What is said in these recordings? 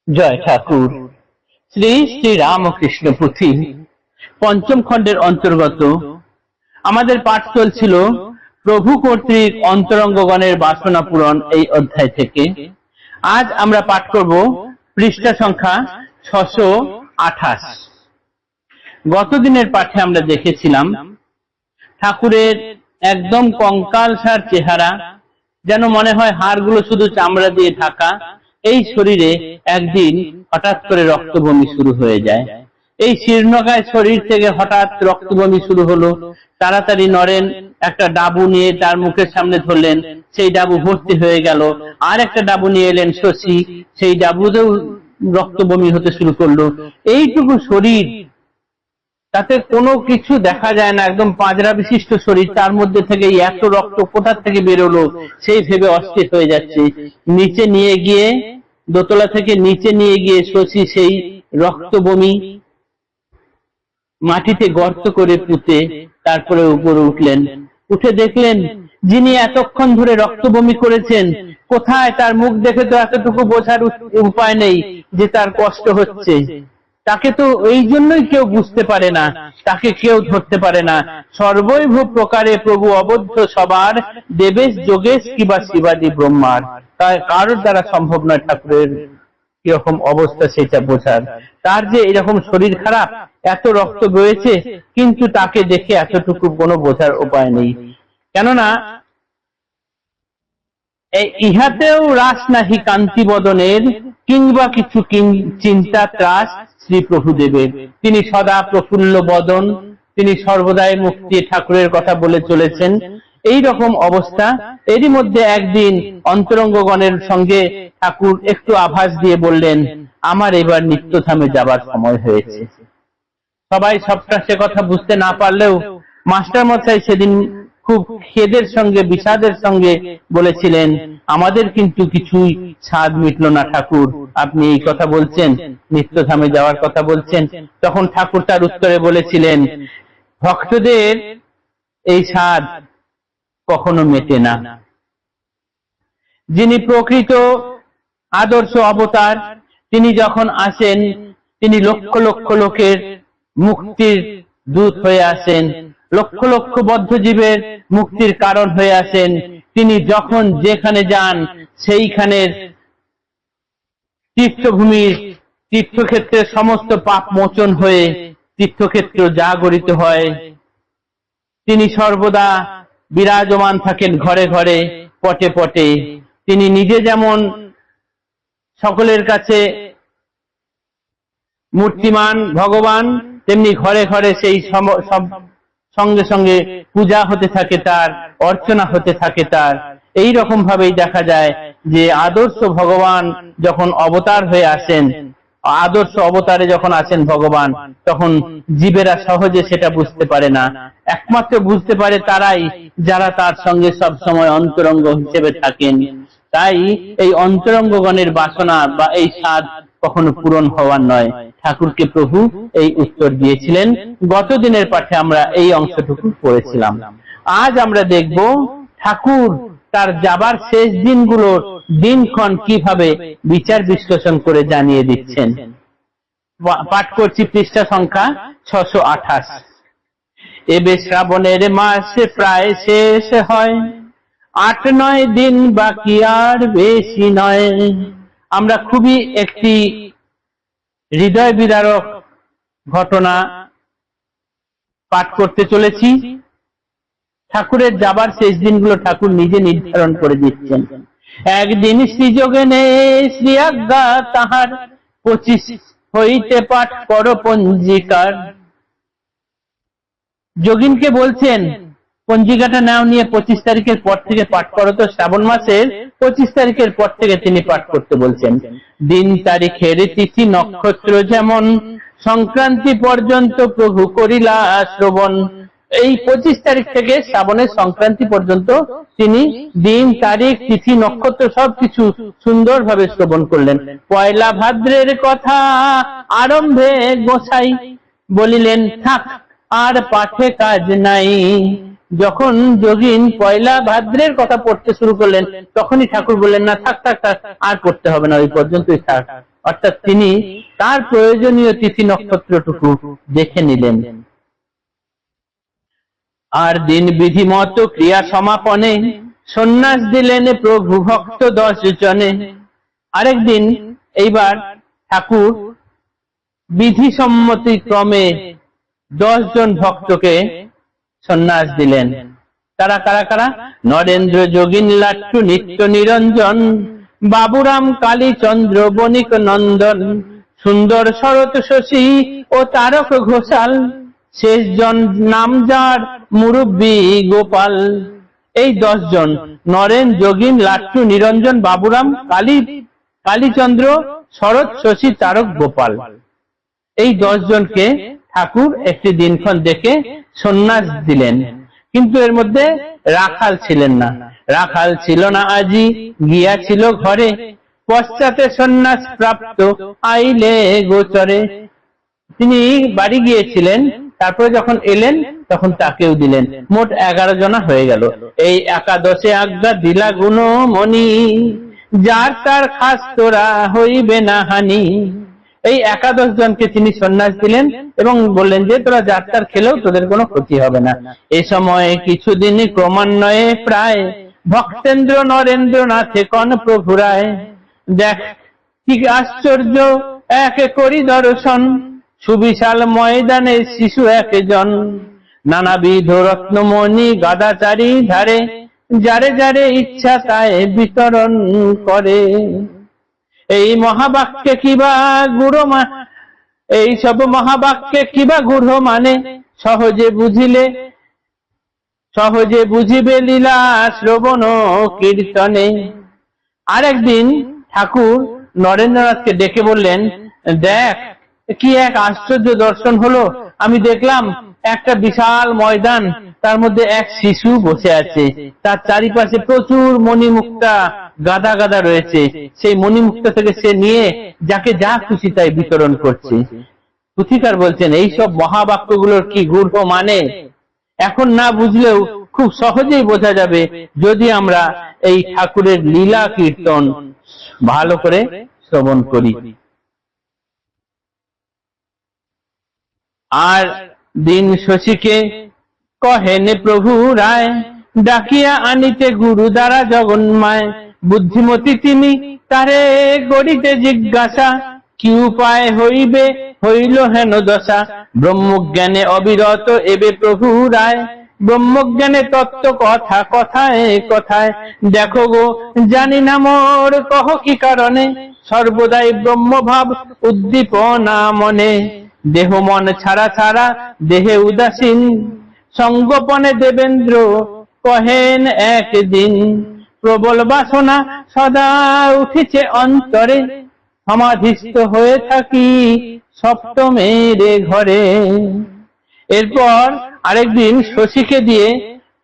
জয় ঠাকুর। শ্রী শ্রী রামকৃষ্ণ পুঁথি পঞ্চম খণ্ডের অন্তর্গত আমাদের পাঠ চলছিল প্রভু কর্তৃক অন্তরঙ্গগণের বাসনা পূরণ এই অধ্যায় থেকে। আজ আমরা পাঠ করব পৃষ্ঠা সংখ্যা 628। গত দিনের পাঠে আমরা দেখেছিলাম ঠাকুরের একদম কঙ্কালসার চেহারা, যেন মনে হয় হাড়গুলো শুধু চামড়া দিয়ে ঢাকা। এই শরীরে একদিন হঠাৎ করে রক্তবমি শুরু হয়ে যায়। এই শীর্ণকায় শরীর থেকে হঠাৎ রক্তবমি শুরু হলো। তাড়াতাড়ি নরেন একটা ডাবু নিয়ে তার মুখের সামনে ধরলেন, সেই ডাবু ভর্তি হয়ে গেল। আর একটা ডাবু নিয়ে এলেন শশী, সেই ডাবুতেও রক্তবমি হতে শুরু করলো। এইটুকু শরীর, তাতে কোনো কিছু দেখা যায় না, একদম পাঁজরা বিশিষ্ট শরীর, তার মধ্যে থেকে এত রক্ত কোথা থেকে বেরোলো সেই ভেবে অস্থির হয়ে যাচ্ছে। নিচে নিয়ে গিয়ে, দোতলা থেকে নিচে নিয়ে গিয়ে শশী সেই রক্তবমি মাটিতে গর্ত করে পুঁতে তারপরে উপরে উঠলেন। উঠে দেখলেন যিনি এতক্ষণ ধরে রক্তবমি করেছেন কোথায়। তার মুখ দেখে তো এতটুকু বোঝার উপায় নেই যে তার কষ্ট হচ্ছে। তাকে তো এই জন্যই কেউ বুঝতে পারে না, তাকে কেউ ধরতে পারে না। সর্বৈভ প্রকারে প্রভু অবদ্ধ সবার, দেবেশ যোগেশ কিবা শিবাদি ব্রহ্মার। তাই কারোর দ্বারা সম্ভব নয় ঠাকুরের কিরকম অবস্থা সেটা বোঝার। তার যে এরকম শরীর খারাপ, এত রক্ত বয়েছে, কিন্তু তাকে দেখে এতটুকু কোনো বোঝার উপায় নেই। কেননা ইহাতেও রাস নাহি কান্তি বদনের, কিংবা কিছু চিন্তা ত্রাস শ্রী প্রভুদেবের। তিনি সদা প্রফুল্ল বদন, তিনি সর্বদাই মুক্তি ঠাকুরের কথা বলে চলেছেন। এই রকম অবস্থা। এরই মধ্যে একদিন অন্তরঙ্গগণের সঙ্গে ঠাকুর একটু আভাস দিয়ে বললেন, আমার এবার নিত্যধামে যাবার সময় হয়েছে। সবাই সবটা সে কথা বুঝতে না পারলেও মাস্টার মশাই সেদিন খুব খেদের সঙ্গে বিষাদের সঙ্গে বলেছিলেন, আমাদের কিন্তু কিছুই স্বাদ মিটল না ঠাকুর, আপনি এই কথা বলছেন, নিত্যধামে যাওয়ার কথা বলছেন। তখন ঠাকুর তার উত্তরে বলেছিলেন, ভক্তদের এই স্বাদ কখনো মেটে না। যিনি প্রকৃত আদর্শ অবতার, তিনি যখন আসেন, তিনি লক্ষ লক্ষ লোকের মুক্তির দূত হয়ে আসেন, লক্ষ লক্ষ বদ্ধজীবের মুক্তির কারণ হয়ে আসেন। তিনি যখন যেখানে যান সেইখানের তীর্থভূমির তীর্থক্ষেত্রের সমস্ত পাপ মোচন হয়ে তীর্থক্ষেত্র জাগরিত হয়। তিনি সর্বদা বিরাজমান থাকেন ঘরে ঘরে, পটে পটে। তিনি নিজে যেমন সকলের কাছে মূর্তিমান ভগবান, তেমনি ঘরে ঘরে সেই সঙ্গে সঙ্গে পূজা হতে থাকে তার, অর্চনা হতে থাকে তার। এই রকম ভাবেই দেখা যায় যে আদর্শ ভগবান যখন অবতার হয়ে আসেন, আদর্শ অবতারে যখন আসেন ভগবান, তখন জীবেরা সহজে সেটা বুঝতে পারে না। একমাত্র বুঝতে পারে তারাই যারা তার সঙ্গে সব সময় অন্তরঙ্গ হিসেবে থাকেন। তাই এই অন্তরঙ্গগণের বাসনা বা এই স্বাদ কখনো পূরণ হওয়ার নয়। ঠাকুরকে প্রভু এই উত্তর দিয়েছিলেন। গত দিনের পাঠে আমরা এই অংশটুকু পড়েছিলাম। আজ আমরা দেখব ঠাকুর তার যাবার শেষ দিনগুলোর দিনক্ষণ কিভাবে বিচার বিশ্লেষণ করে জানিয়ে দিচ্ছেন। পাঠ করছি পৃষ্ঠা সংখ্যা 628। এবে শ্রাবণের মাস প্রায় শেষ হয়, 8-9 দিন বাকি আর বেশি নয়। আমরা খুবই একটি হৃদয় বিদারক ঘটনা পাঠ করতে চলেছি। ঠাকুরের যাবার শেষ দিনগুলো ঠাকুর নিজে নির্ধারণ করে দিচ্ছেন। একদিন শ্রীযোগেনে শ্রী আজ্ঞা তাহার, 25 হইতে পাঠ করো পঞ্জিকার। যোগিনকে বলছেন পঞ্জিকাটা নাও নিয়ে 25 তারিখের পর থেকে পাঠ করো। তো শ্রাবণ মাসের 25 তারিখের পর থেকে তিনি পাঠ করতে বলছেন। দিন তারিখের তিথি নক্ষত্র যেমন, সংক্রান্তি পর্যন্ত প্রভু করিলা শ্রবণ। এই 25 তারিখ থেকে শ্রাবণের সংক্রান্তি পর্যন্ত তিনি দিন তারিখ তিথি নক্ষত্র সবকিছু সুন্দরভাবে শ্রবণ করলেন। পয়লা ভাদ্রের কথা আরম্ভে গোসাই বলিলেন, থাক আর পাঠে কাজ নাই। যখন যোগিন পয়লা ভাদ্রের কথা পড়তে শুরু করলেন, তখনই ঠাকুর বললেন, না থাক থাক থাক, আর পড়তে হবে না, ওই পর্যন্তই থাক। অর্থাৎ তিনি তার প্রয়োজনীয় তিথি নক্ষত্রটুকু দেখে নিলেন। আর দিন বিধিমত ক্রিয়া সমাপনে সন্ন্যাস দিলেন প্রভু ভক্ত 10 জনে। আরেকদিন এইবার ঠাকুর বিধিসম্মতি ক্রমে 10 জন ভক্তকে সন্ন্যাস দিলেন। তারা কারা কারা? নরেন্দ্র, যোগিন, লাট্টু, নিত্য নিরঞ্জন, বাবুরাম, কালীচন্দ্র, বণিক নন্দন, সুন্দর, শরৎ, শশী ও তারক ঘোষাল, শেষ জন নাম যার মুরব্বী গোপাল। এই 10 জন নরেন, যোগিন, লাট্টু, নিরঞ্জন, বাবুরাম, কালীচন্দ্র, শরৎ, শশী, তারক, গোপাল, এই 10 জনকে ঠাকুর একটি দিনক্ষণ দেখে সন্ন্যাস দিলেন। কিন্তু এর মধ্যে রাখাল ছিলেন না। রাখাল ছিল না আজি, গিয়াছিল ঘরে, পশ্চাতে সন্ন্যাস প্রাপ্ত আইলে গোচরে। তিনি বাড়ি গিয়েছিলেন, তারপরে যখন এলেন তখন তাকেও দিলেন। মোট 11 জনা হয়ে গেল। এই একাদশে আজ্ঞা দিলা গুণমণি, যার তার খাস তোরা হইবে না হানি। এই 11 জনকে তিনি সন্ন্যাস দিলেন এবং বললেন যে তোরা যার তার খেলেও তোদের কোনো ক্ষতি হবে না। এই সময় কিছুদিন ক্রমান্বয়ে প্রায় ভক্তেন্দ্র নরেন্দ্র নাথে কন প্রভুরায়। দেখ কি আশ্চর্য এক করি দর্শন, সুবিশাল ময়দানে শিশু 1 জন, নানাবিধ রত্নমণি গাদাচারী ধারে, যারে যারে ইচ্ছা তাই বিতরণ করে। এই মহাবাক্যে কিবা গূঢ় এই সব মহাবাক্যে কিবা গূঢ় মানে, সহজে বুঝিবে লীলা শ্রবণ কীর্তনে। আরেকদিন ঠাকুর নরেন্দ্রনাথকে ডেকে বললেন, দেখ কি এক আশ্চর্য দর্শন হলো। আমি দেখলাম একটা বিশাল ময়দান, তার মধ্যে এক শিশু বসে আছে, তার চারিপাশে প্রচুর মণিমুক্তা গাদা গাদা রয়েছে। সেই মণিমুক্তা থেকে সে নিয়ে যাকে যা খুশি তাই বিতরণ করছে। পুথিকার বলছেন এইসব মহাবাক্যগুলোর কি গূঢ় মানে এখন না বুঝলেও খুব সহজেই বোঝা যাবে যদি আমরা এই ঠাকুরের লীলা কীর্তন ভালো করে শ্রবণ করি। আর দিন শশীকে কহেন প্রভু রায়, ডাকিয়া আনিতে গুরু দ্বারা জগন্মায়। বুদ্ধিমতী তিনি তারে গড়িতে জিজ্ঞাসা, কি উপায় হইবে হইল হেন দশা। ব্রহ্মজ্ঞানে অবিরত এবে প্রভু রায়, ব্রহ্মজ্ঞানে তত্ত্ব কথা কথায় কথায়। দেখো গো জানি না মোর কহ কি কারণে, সর্বদাই ব্রহ্মভাব উদ্দীপনা মনে। দেহ মন ছাড়া ছাড়া দেহে উদাসীন, সঙ্গোপনে দেবেন্দ্র কহেন একদিন। প্রবল বাসনা সদা উঠিছে অন্তরে, সমাধিস্থ হয়ে থাকি সপ্তমের ঘরে। এরপর আরেকদিন শশীকে দিয়ে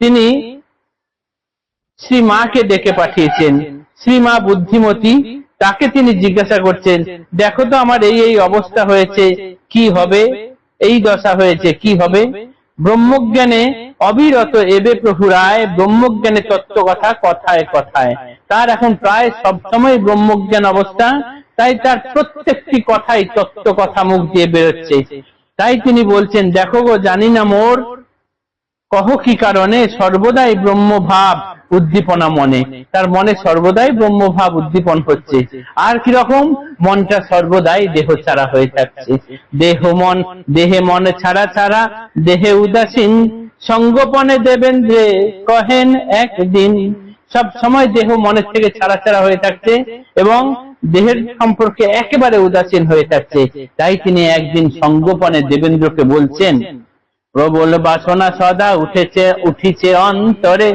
তিনি শ্রীমাকে ডেকে পাঠিয়েছেন। শ্রীমা বুদ্ধিমতী, তাকে তিনি জিজ্ঞাসা করছেন, দেখো তো আমার এই এই অবস্থা হয়েছে, কি হবে? এই দশা হয়েছে, কি হবে? ব্রহ্মজ্ঞানে অবিরত এবে প্রভু রায়, ব্রহ্মজ্ঞানে তত্ত্ব কথা কথায় কথায়। তার এখন প্রায় সবসময় ব্রহ্মজ্ঞান অবস্থা, তাই তার প্রত্যেকটি কথাই তত্ত্ব কথা মুখ দিয়ে বেরোচ্ছে। তাই তিনি বলছেন, দেখো গো জানি না মোর কহ কি কারণে, সর্বদাই ব্রহ্মভাব উদ্দীপনা মনে। তার মনে সর্বদাই ব্রহ্মভাব উদ্দীপন হচ্ছে। আর কিরকম? মনটা সর্বদাই দেহ ছাড়া হয়ে থাকছে। দেহে মন ছাড়া ছাড়া দেহে উদাসীন, সঙ্গোপনে দেবেন্দ্রে কহেন একদিন। সব সময় দেহ মনের থেকে ছাড়া ছাড়া হয়ে থাকছে এবং দেহের সম্পর্কে একেবারে উদাসীন হয়ে থাকছে। তাই তিনি একদিন সঙ্গোপনে দেবেন্দ্রকে বলছেন, প্রবল বাসনা সদা উঠিছে অন্তরে,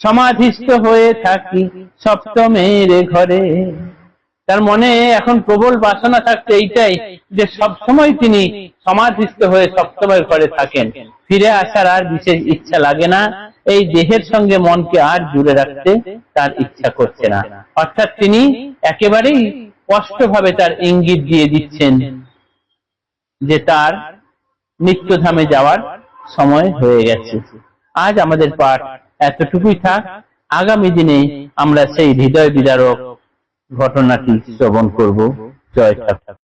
সমাধিস্থ হয়ে থাকি সপ্তমের ঘরে। তার মনে এখন প্রবল বাসনা থাকছে এইটাই যে সবসময় তিনি সমাধিস্থ হয়ে সপ্তমের ঘরে থাকেন, ফিরে আসার আর বিশেষ ইচ্ছা লাগে না। এই দেহের সঙ্গে মনকে আর জুড়ে রাখতে তার ইচ্ছা করছে না। অর্থাৎ তিনি একেবারেই স্পষ্টভাবে তার ইঙ্গিত দিয়ে দিচ্ছেন যে তার নিত্যধামে যাওয়ার সময় হয়ে গেছে। আজ আমাদের পাঠ এতটুকুই থাক। আগামী দিনে আমরা সেই হৃদয় বিদারক ঘটনাটি শ্রবণ করব। জয় ঠাকুর।